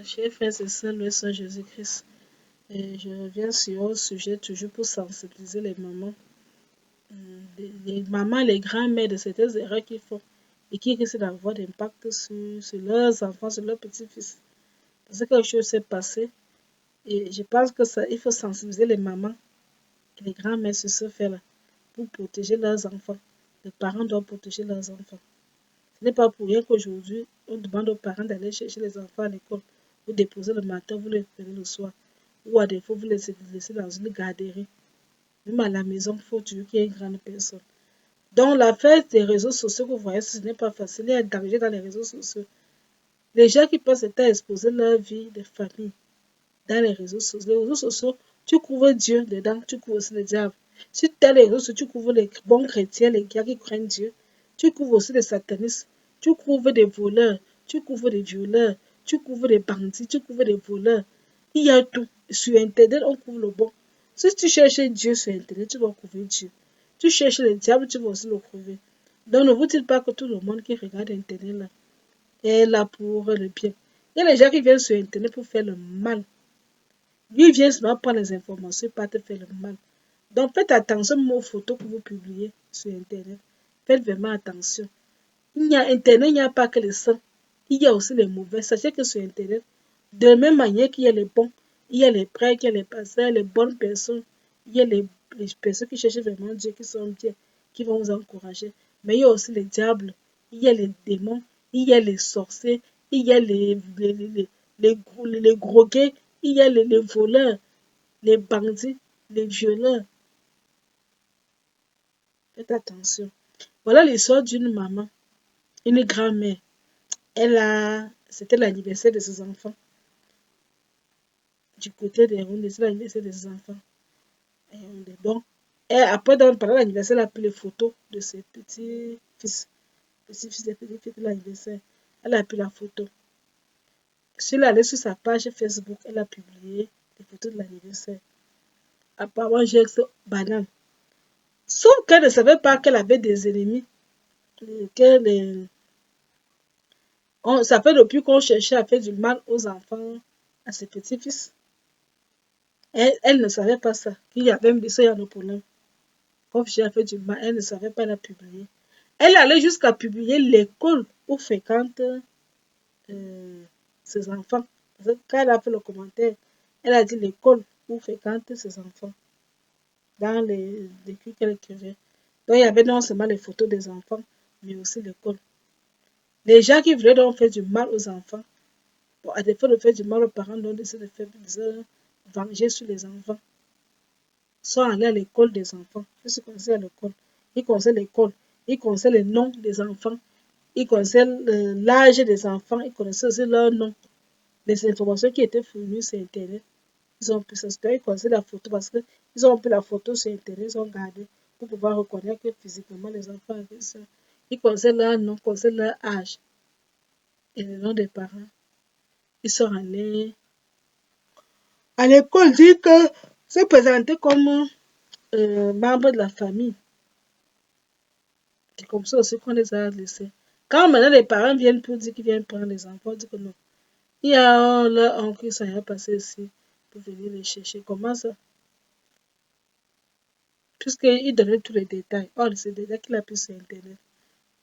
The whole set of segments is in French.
Chers frères et sœurs, le Seigneur Jésus-Christ, je reviens sur un sujet toujours pour sensibiliser les mamans. Les mamans, les grands-mères de certaines erreurs qu'ils font et qui risquent d'avoir d'impact sur leurs enfants, sur leurs petits-fils. Parce que quelque chose s'est passé et je pense que ça, il faut sensibiliser les mamans et les grands-mères sur ce fait-là pour protéger leurs enfants. Les parents doivent protéger leurs enfants. Ce n'est pas pour rien qu'aujourd'hui, on demande aux parents d'aller chercher les enfants à l'école. Vous déposez le matin, vous les prenez le soir. Ou à défaut, vous les laissez dans une garderie. Même à la maison, il faut toujours qu'il y ait une grande personne. Donc, l'affaire des réseaux sociaux que vous voyez, ce n'est pas facile. Il y a un danger dans les réseaux sociaux. Les gens qui passent à exposer leur vie de famille dans les réseaux sociaux. Les réseaux sociaux, tu couvres Dieu dedans, tu couvres aussi le diable. Si tu as les réseaux sociaux, tu couvres les bons chrétiens, les gars qui craignent Dieu. Tu couvres aussi les satanistes. Tu couvres des voleurs, tu couvres des violeurs, tu couvres des bandits, tu couvres des voleurs. Il y a tout. Sur Internet, on couvre le bon. Si tu cherches Dieu sur Internet, tu vas couvrir Dieu. Tu cherches le diable, tu vas aussi le couvrir. Donc ne vous dites pas que tout le monde qui regarde Internet là est là pour le bien. Il y a les gens qui viennent sur Internet pour faire le mal. Lui vient seulement prendre les informations, pas te faire le mal. Donc faites attention aux photos que vous publiez sur Internet. Faites vraiment attention. Internet, il n'y a pas que les saints. Il y a aussi les mauvais. Sachez que sur Internet, de la même manière qu'il y a les bons, il y a les prêtres, il y a les pasteurs, les bonnes personnes, il y a les personnes qui cherchent vraiment Dieu, qui sont bien, qui vont vous encourager. Mais il y a aussi les diables, il y a les démons, il y a les sorciers, il y a les drogués, il y a les voleurs, les bandits, les violeurs. Faites attention. Voilà l'histoire d'une maman, une grand-mère. C'était l'anniversaire de ses enfants. Du côté des Rondes, c'est l'anniversaire de ses enfants. Bon, et après, pendant l'anniversaire, elle a pris les photos de ses petits-fils. Petits-fils et petites-filles de l'anniversaire. Elle a pris la photo. Si elle allait sur sa page Facebook, elle a publié les photos de l'anniversaire. Apparemment, j'ai que banal. Sauf qu'elle ne savait pas qu'elle avait des ennemis. Ça fait depuis qu'on cherchait à faire du mal aux enfants, à ses petits-fils. Elle ne savait pas ça, qu'il y avait même des soeurs, il y a un problème. Comme j'ai fait du mal, elle ne savait pas la publier. Elle allait jusqu'à publier l'école où fréquentent ses enfants. Parce que quand elle a fait le commentaire, elle a dit l'école où fréquentent ses enfants. Dans les culs qu'elle écrivait. Donc il y avait non seulement les photos des enfants, mais aussi l'école. Les gens qui voulaient donc faire du mal aux enfants, bon, à défaut de faire du mal aux parents, donc décidé de faire venger sur les enfants. Sont allés à l'école des enfants. Ils se connaissaient à l'école. Ils connaissaient l'école. Ils connaissaient les noms des enfants. Ils connaissaient l'âge des enfants. Ils connaissaient aussi leur nom. Les informations qui étaient fournies sur Internet. Ils ont pu s'inspirer. Ils connaissaient la photo parce qu'ils ont pris la photo sur Internet. Ils ont gardé pour pouvoir reconnaître que physiquement les enfants avaient ça. Ils connaissaient leur nom, connaissaient leur âge et le nom des parents. Ils sont allés à l'école dire que se présenter comme membre de la famille. C'est comme ça aussi qu'on les a laissés. Quand maintenant les parents viennent pour dire qu'ils viennent prendre les enfants, on dit que non. Il y a leur oncle qui s'en est passé ici pour venir les chercher. Comment ça? Puisqu'ils donnaient tous les détails. Or, c'est des détails qu'il a pu sur Internet.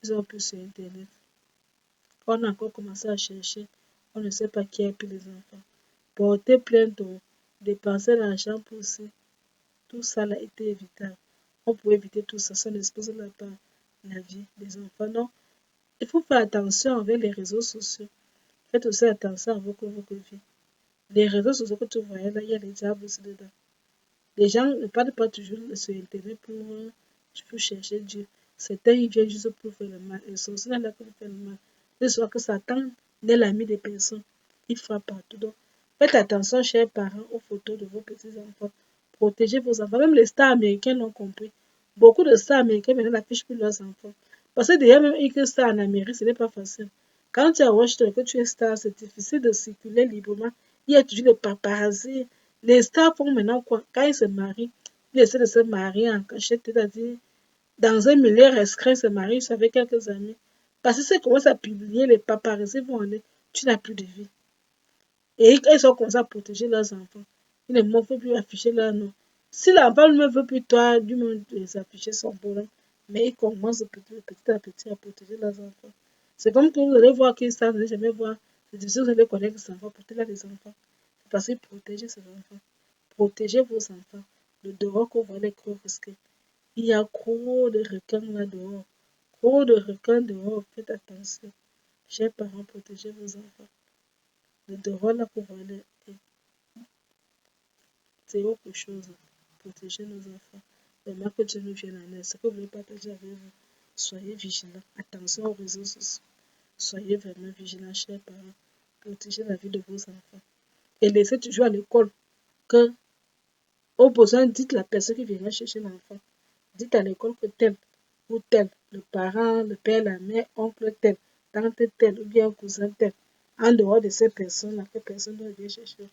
Ils ont pu sur Internet. On a encore commencé à chercher. On ne sait pas qui a pris les enfants. Porter plainte, dépenser l'argent pour ça. Tout ça a été évitable. On pouvait éviter tout ça. Ça n'expose pas la vie des enfants. Non. Il faut faire attention avec les réseaux sociaux. Faites aussi attention à votre vie. Les réseaux sociaux que tu vois là, il y a les diables aussi dedans. Les gens ne parlent pas toujours sur Internet pour chercher Dieu. Certains, ils viennent juste pour faire le mal. Ils sont aussi là pour faire le mal. De soit que Satan n'est l'ami des personnes. Il frappe partout. Donc, faites attention, chers parents, aux photos de vos petits-enfants. Protégez vos enfants. Même les stars américains l'ont compris. Beaucoup de stars américains maintenant n'affichent plus leurs enfants. Parce que déjà, même une star en Amérique, ce n'est pas facile. Quand tu es à Washington, que tu es star, c'est difficile de circuler librement. Il y a toujours des paparazzi. Les stars font maintenant quoi? Quand ils se marient, ils essaient de se marier en cachette, c'est-à-dire dans un milieu restreint, ils se marient avec quelques amis. Parce que si tu commences à publier, les paparazzi vont aller, tu n'as plus de vie. Et ils ont commencé à protéger leurs enfants. Ils ne veulent plus afficher leur nom. Si l'enfant ne veut plus toi, du monde les afficher son bonhomme, mais ils commencent petit à petit à protéger leurs enfants. C'est comme que vous allez voir qu'ils savent, vous n'allez jamais voir. C'est difficile, vous allez connaître les enfants, protéger les enfants. C'est parce qu'ils protègent ces enfants. Protégez vos enfants. Le dehors qu'on voit les gros risqués. Il y a trop de requins là dehors. Trop de requins dehors. Faites attention. Chers parents, protégez vos enfants. Le dehors là qu'on voit les c'est autre chose. Protéger nos enfants. Vraiment que Dieu nous vienne en aide. Ce que vous voulez partager avec vous, soyez vigilants. Attention aux réseaux sociaux. Soyez vraiment vigilants, chers parents. Protégez la vie de vos enfants. Et laissez toujours à l'école que, au besoin, dites la personne qui viendra chercher l'enfant. Dites à l'école que tel ou tel, le parent, le père, la mère, oncle tel, tante tel, ou bien cousin tel. En dehors de ces personnes-là, que personne ne vient chercher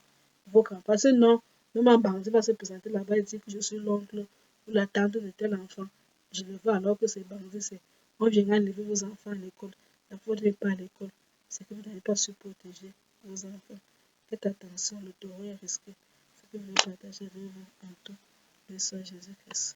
vos grands. Parce que non, même un bandit va se présenter là-bas et dire que je suis l'oncle ou la tante de tel enfant. Je le vois alors que c'est bandit, c'est on vient enlever vos enfants à l'école. La faute n'est pas à l'école. C'est que vous n'avez pas su protéger vos enfants. Faites attention, le taureau est risqué. C'est que vous voulez partager avec vous en tout. Le Seigneur Jésus-Christ.